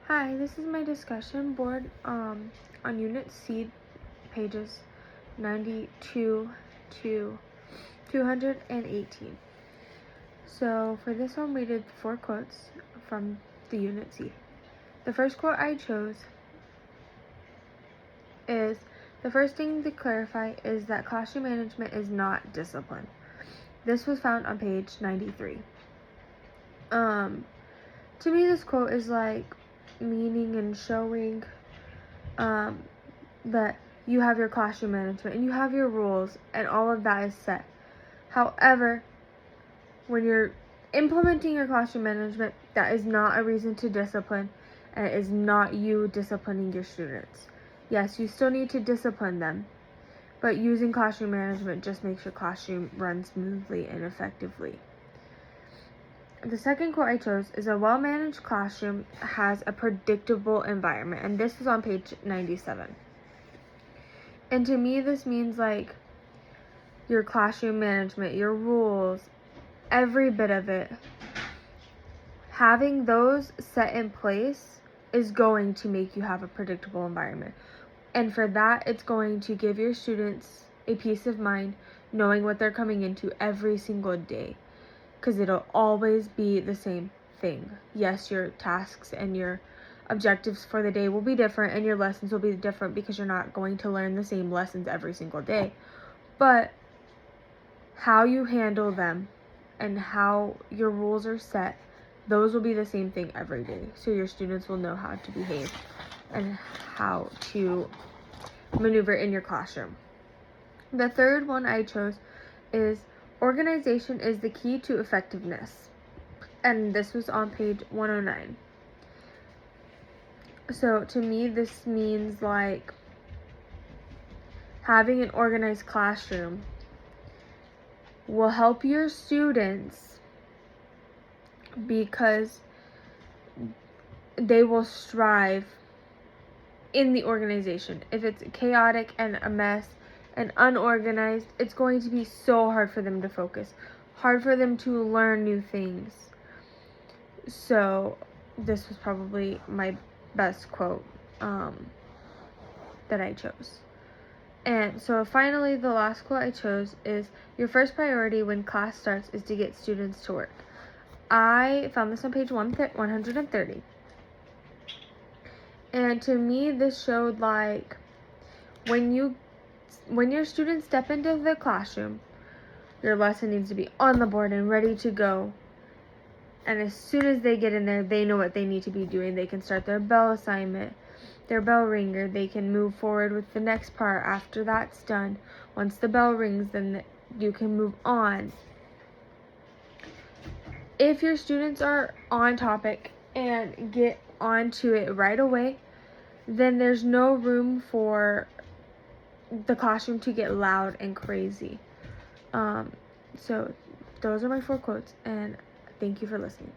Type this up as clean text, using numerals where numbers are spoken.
Hi, this is my discussion board on Unit C, pages 92 to 218. So for this one, we did 4 quotes from the Unit C. The first quote I chose is, "The first thing to clarify is that classroom management is not discipline." This was found on page 93. To me, this quote is like meaning and showing that you have your classroom management and you have your rules and all of that is set. However, when you're implementing your classroom management, that is not a reason to discipline, and it is not you disciplining your students. Yes, you still need to discipline them, but using classroom management just makes your classroom run smoothly and effectively. The second quote I chose is, "A well-managed classroom has a predictable environment," and this is on page 97. And to me, this means like your classroom management, your rules, every bit of it. Having those set in place is going to make you have a predictable environment. And for that, it's going to give your students a peace of mind knowing what they're coming into every single day, because it'll always be the same thing. Yes, your tasks and your objectives for the day will be different and your lessons will be different because you're not going to learn the same lessons every single day. But how you handle them and how your rules are set, those will be the same thing every day. So your students will know how to behave and how to maneuver in your classroom. The third one I chose is, "Organization is the key to effectiveness." And this was on page 109. So to me, this means like having an organized classroom will help your students because they will strive in the organization. If it's chaotic and a mess and unorganized, it's going to be so hard for them to focus, hard for them to learn new things. So this was probably my best quote that I chose. And so finally, the last quote I chose is, "Your first priority when class starts is to get students to work." I found this on page 130. And to me, this showed like when your students step into the classroom, your lesson needs to be on the board and ready to go. And as soon as they get in there, they know what they need to be doing. They can start their bell assignment, their bell ringer. They can move forward with the next part after that's done. Once the bell rings, then you can move on. If your students are on topic and get onto it right away, then there's no room for the classroom to get loud and crazy. So those are my 4 quotes, and thank you for listening.